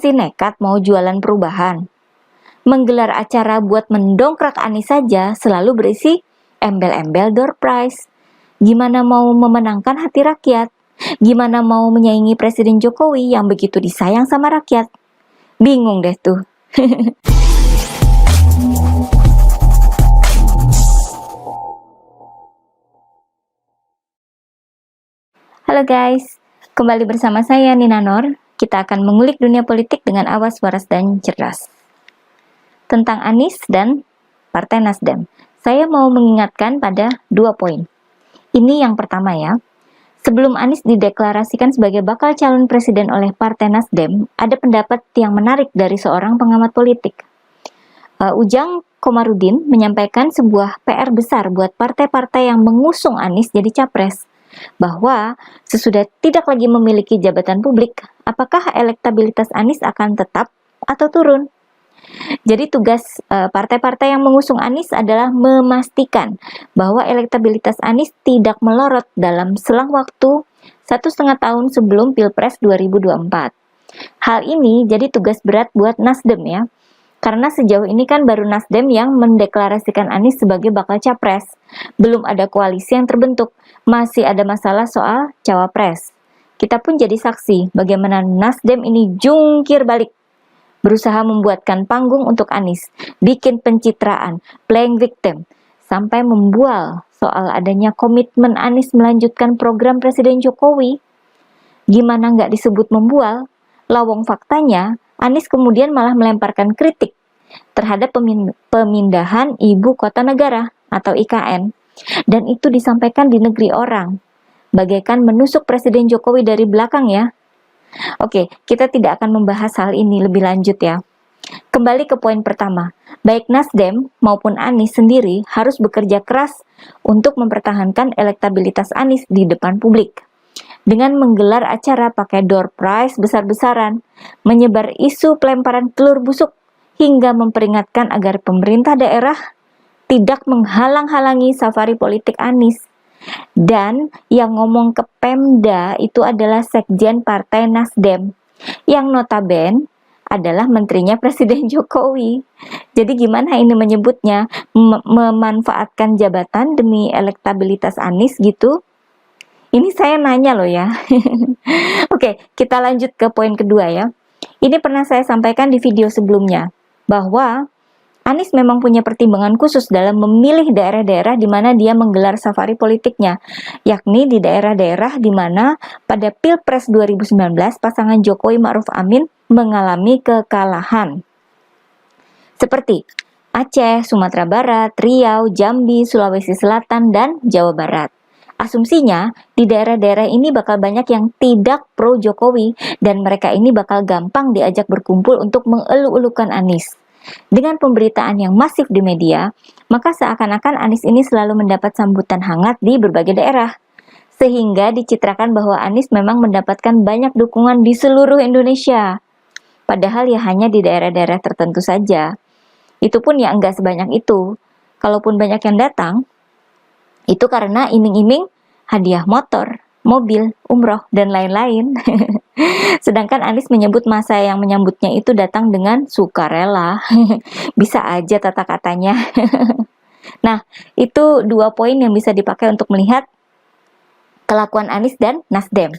Masih nekat mau jualan perubahan. Menggelar acara buat mendongkrak Anies saja selalu berisi embel-embel door prize. Gimana mau memenangkan hati rakyat? Gimana mau menyaingi Presiden Jokowi yang begitu disayang sama rakyat? Bingung deh tuh. Halo guys, kembali bersama saya Nina Nur. Kita akan mengulik dunia politik dengan awas, waras, dan cerdas. Tentang Anies dan Partai Nasdem, saya mau mengingatkan pada 2 poin. Ini yang pertama ya. Sebelum Anies dideklarasikan sebagai bakal calon presiden oleh Partai Nasdem, ada pendapat yang menarik dari seorang pengamat politik. Ujang Komarudin menyampaikan sebuah PR besar buat partai-partai yang mengusung Anies jadi capres, bahwa sesudah tidak lagi memiliki jabatan publik, apakah elektabilitas Anies akan tetap atau turun? Jadi tugas partai-partai yang mengusung Anies adalah memastikan bahwa elektabilitas Anies tidak melorot dalam selang waktu 1,5 tahun sebelum Pilpres 2024. Hal ini jadi tugas berat buat Nasdem ya, karena sejauh ini kan baru Nasdem yang mendeklarasikan Anies sebagai bakal capres. Belum ada koalisi yang terbentuk, masih ada masalah soal cawapres. Kita pun jadi saksi bagaimana Nasdem ini jungkir balik, berusaha membuatkan panggung untuk Anies, bikin pencitraan, playing victim, sampai membual soal adanya komitmen Anies melanjutkan program Presiden Jokowi. Gimana nggak disebut membual? Lawong faktanya, Anies kemudian malah melemparkan kritik terhadap pemindahan ibu kota negara atau IKN, dan itu disampaikan di negeri orang, bagaikan menusuk Presiden Jokowi dari belakang ya. Oke, kita tidak akan membahas hal ini lebih lanjut ya. Kembali ke poin pertama, baik Nasdem maupun Anies sendiri harus bekerja keras untuk mempertahankan elektabilitas Anies di depan publik. Dengan menggelar acara pakai door prize besar-besaran, menyebar isu pelemparan telur busuk, hingga memperingatkan agar pemerintah daerah tidak menghalang-halangi safari politik Anies. Dan yang ngomong ke Pemda itu adalah Sekjen Partai Nasdem, yang notabene adalah menterinya Presiden Jokowi. Jadi gimana ini menyebutnya? Memanfaatkan jabatan demi elektabilitas Anies gitu? Ini saya nanya loh ya. Oke, kita lanjut ke poin kedua ya. Ini pernah saya sampaikan di video sebelumnya, bahwa Anies memang punya pertimbangan khusus dalam memilih daerah-daerah di mana dia menggelar safari politiknya, yakni di daerah-daerah di mana pada Pilpres 2019 pasangan Jokowi Ma'ruf Amin mengalami kekalahan. Seperti Aceh, Sumatera Barat, Riau, Jambi, Sulawesi Selatan, dan Jawa Barat. Asumsinya, di daerah-daerah ini bakal banyak yang tidak pro Jokowi, dan mereka ini bakal gampang diajak berkumpul untuk mengelu-elukan Anies. Dengan pemberitaan yang masif di media, maka seakan-akan Anies ini selalu mendapat sambutan hangat di berbagai daerah, sehingga dicitrakan bahwa Anies memang mendapatkan banyak dukungan di seluruh Indonesia. Padahal ya hanya di daerah-daerah tertentu saja. Itu pun ya enggak sebanyak itu. Kalaupun banyak yang datang, itu karena iming-iming hadiah motor, mobil, umroh, dan lain-lain. Sedangkan Anies menyebut masa yang menyambutnya itu datang dengan sukarela. Bisa aja tata katanya. Nah, itu 2 poin yang bisa dipakai untuk melihat kelakuan Anies dan Nasdem.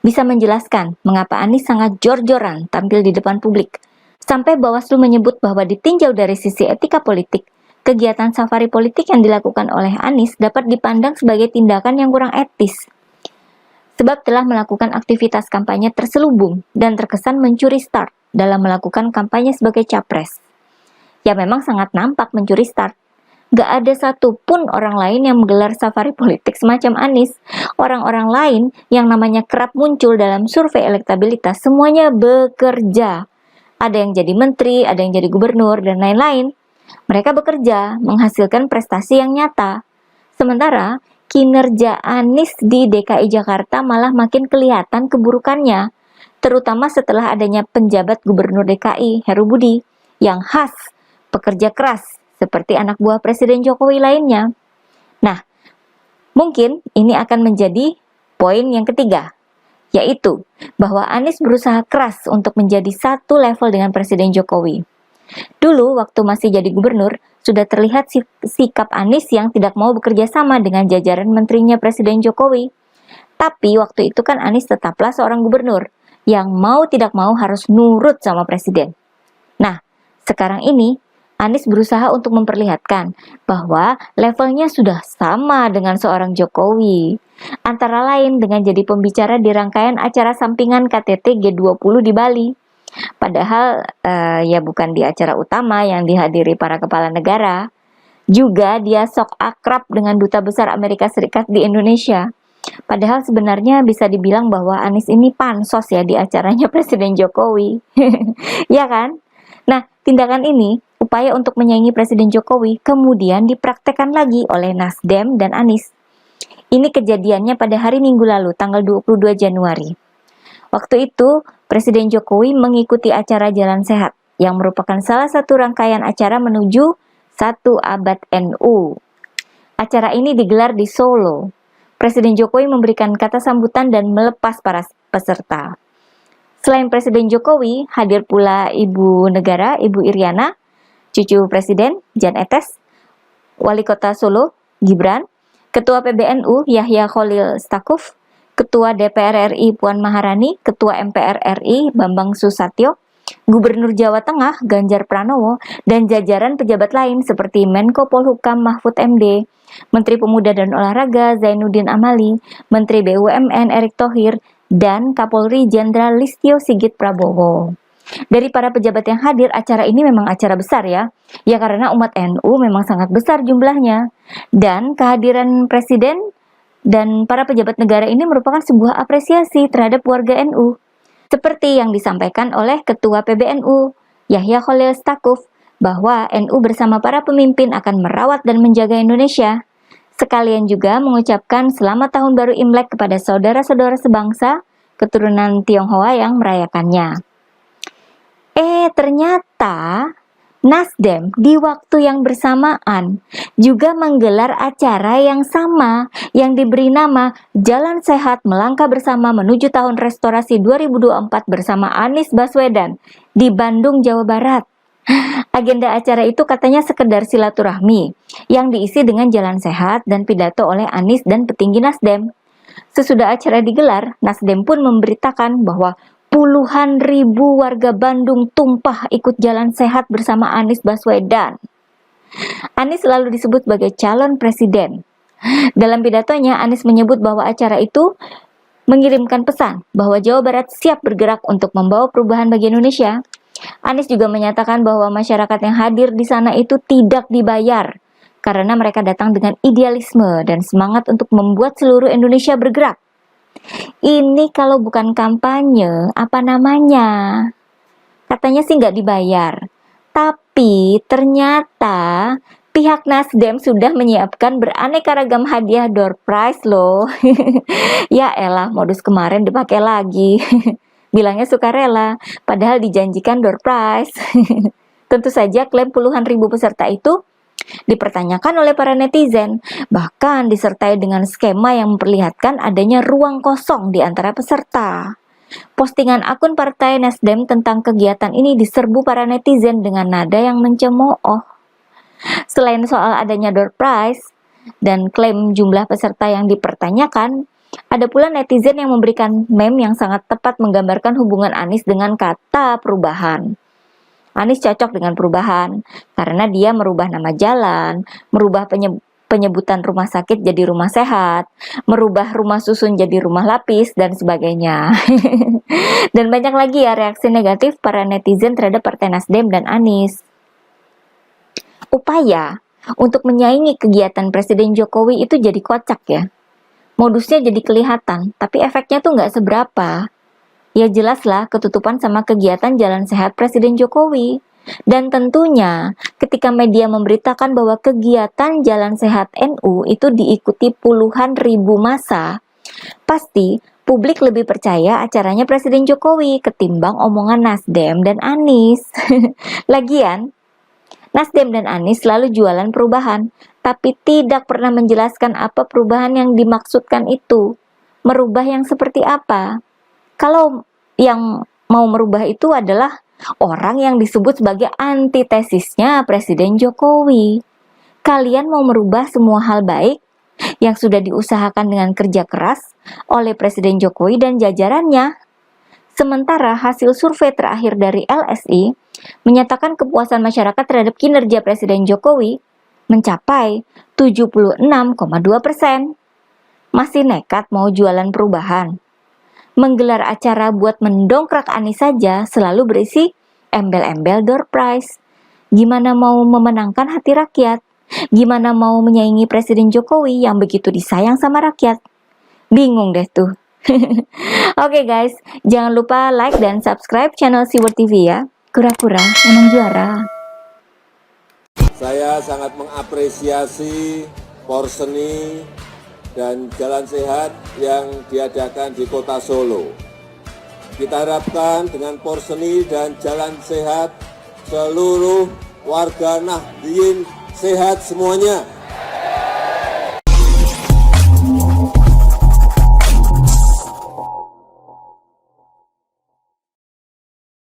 Bisa menjelaskan mengapa Anies sangat jor-joran tampil di depan publik. Sampai Bawaslu menyebut bahwa ditinjau dari sisi etika politik, kegiatan safari politik yang dilakukan oleh Anies dapat dipandang sebagai tindakan yang kurang etis, sebab telah melakukan aktivitas kampanye terselubung dan terkesan mencuri start dalam melakukan kampanye sebagai capres. Ya memang sangat nampak mencuri start. Gak ada satupun orang lain yang menggelar safari politik semacam Anies. Orang-orang lain yang namanya kerap muncul dalam survei elektabilitas semuanya bekerja. Ada yang jadi menteri, ada yang jadi gubernur, dan lain-lain. Mereka bekerja, menghasilkan prestasi yang nyata. Sementara kinerja Anies di DKI Jakarta malah makin kelihatan keburukannya, terutama setelah adanya penjabat gubernur DKI, Heru Budi, yang khas pekerja keras, seperti anak buah Presiden Jokowi lainnya. Nah, mungkin ini akan menjadi poin yang ketiga. yaitu bahwa Anies berusaha keras untuk menjadi satu level dengan Presiden Jokowi. Dulu waktu masih jadi gubernur, sudah terlihat sikap Anies yang tidak mau bekerja sama dengan jajaran menterinya Presiden Jokowi. Tapi waktu itu kan Anies tetaplah seorang gubernur, yang mau tidak mau harus nurut sama Presiden. Nah, sekarang ini Anies berusaha untuk memperlihatkan bahwa levelnya sudah sama dengan seorang Jokowi. Antara lain dengan jadi pembicara di rangkaian acara sampingan KTT G20 di Bali. Padahal ya bukan di acara utama yang dihadiri para kepala negara. Juga dia sok akrab dengan Duta Besar Amerika Serikat di Indonesia. Padahal sebenarnya bisa dibilang bahwa Anies ini pansos ya di acaranya Presiden Jokowi. Ya kan? Nah, tindakan ini, upaya untuk menyaingi Presiden Jokowi, kemudian dipraktekkan lagi oleh Nasdem dan Anies. Ini kejadiannya pada hari Minggu lalu, tanggal 22 Januari. Waktu itu, Presiden Jokowi mengikuti acara Jalan Sehat, yang merupakan salah satu rangkaian acara menuju 1 abad NU. Acara ini digelar di Solo. Presiden Jokowi memberikan kata sambutan dan melepas para peserta. Selain Presiden Jokowi, hadir pula Ibu Negara, Ibu Iriana, cucu Presiden, Jan Etes, Wali Kota Solo, Gibran, Ketua PBNU, Yahya Khalil Stakuf, Ketua DPR RI, Puan Maharani, Ketua MPR RI, Bambang Susatyo, Gubernur Jawa Tengah, Ganjar Pranowo, dan jajaran pejabat lain seperti Menko Polhukam Mahfud MD, Menteri Pemuda dan Olahraga Zainuddin Amali, Menteri BUMN Erick Thohir, dan Kapolri Jenderal Listio Sigit Prabowo. Dari para pejabat yang hadir, acara ini memang acara besar ya. Ya karena umat NU memang sangat besar jumlahnya. Dan kehadiran Presiden dan para pejabat negara ini merupakan sebuah apresiasi terhadap warga NU. Seperti yang disampaikan oleh Ketua PBNU, Yahya Khalil Stakuf, bahwa NU bersama para pemimpin akan merawat dan menjaga Indonesia. Sekalian juga mengucapkan selamat tahun baru Imlek kepada saudara-saudara sebangsa keturunan Tionghoa yang merayakannya. Ternyata Nasdem di waktu yang bersamaan juga menggelar acara yang sama yang diberi nama Jalan Sehat Melangkah Bersama Menuju Tahun Restorasi 2024 bersama Anies Baswedan di Bandung, Jawa Barat. Agenda acara itu katanya sekedar silaturahmi yang diisi dengan jalan sehat dan pidato oleh Anies dan petinggi Nasdem. Sesudah acara digelar, Nasdem pun memberitakan bahwa puluhan ribu warga Bandung tumpah ikut jalan sehat bersama Anies Baswedan. Anies selalu disebut sebagai calon presiden. Dalam pidatonya, Anies menyebut bahwa acara itu mengirimkan pesan bahwa Jawa Barat siap bergerak untuk membawa perubahan bagi Indonesia. Anies juga menyatakan bahwa masyarakat yang hadir di sana itu tidak dibayar karena mereka datang dengan idealisme dan semangat untuk membuat seluruh Indonesia bergerak. Ini kalau bukan kampanye, apa namanya? Katanya sih nggak dibayar. Tapi ternyata pihak Nasdem sudah menyiapkan beraneka ragam hadiah door prize loh. Ya elah, modus kemarin dipakai lagi. Bilangnya sukarela, padahal dijanjikan door prize. Tentu saja klaim puluhan ribu peserta itu dipertanyakan oleh para netizen, bahkan disertai dengan skema yang memperlihatkan adanya ruang kosong di antara peserta. Postingan akun Partai Nasdem tentang kegiatan ini diserbu para netizen dengan nada yang mencemooh. Selain soal adanya door prize dan klaim jumlah peserta yang dipertanyakan, ada pula netizen yang memberikan meme yang sangat tepat menggambarkan hubungan Anies dengan kata perubahan. Anies cocok dengan perubahan karena dia merubah nama jalan, merubah penyebutan rumah sakit jadi rumah sehat, merubah rumah susun jadi rumah lapis, dan sebagainya. Dan banyak lagi ya reaksi negatif para netizen terhadap Partai Nasdem dan Anies. Upaya untuk menyaingi kegiatan Presiden Jokowi itu jadi kocak ya. Modusnya jadi kelihatan, tapi efeknya tuh nggak seberapa. Ya jelaslah ketutupan sama kegiatan jalan sehat Presiden Jokowi. Dan tentunya ketika media memberitakan bahwa kegiatan jalan sehat NU itu diikuti puluhan ribu massa, pasti publik lebih percaya acaranya Presiden Jokowi ketimbang omongan Nasdem dan Anies. Lagian, Nasdem dan Anies selalu jualan perubahan, tapi tidak pernah menjelaskan apa perubahan yang dimaksudkan itu. Merubah yang seperti apa? Kalau yang mau merubah itu adalah orang yang disebut sebagai antitesisnya Presiden Jokowi. Kalian mau merubah semua hal baik yang sudah diusahakan dengan kerja keras oleh Presiden Jokowi dan jajarannya. Sementara hasil survei terakhir dari LSI menyatakan kepuasan masyarakat terhadap kinerja Presiden Jokowi mencapai 76,2%. Masih nekat mau jualan perubahan. Menggelar acara buat mendongkrak Anies saja selalu berisi embel-embel door prize. Gimana mau memenangkan hati rakyat? Gimana mau menyaingi Presiden Jokowi yang begitu disayang sama rakyat? Bingung deh tuh. Oke guys, jangan lupa like dan subscribe channel Siward TV ya. Kura-kura emang juara. Saya sangat mengapresiasi porseni dan jalan sehat yang diadakan di Kota Solo. Kita harapkan dengan porseni dan jalan sehat seluruh warga Nahdien sehat semuanya.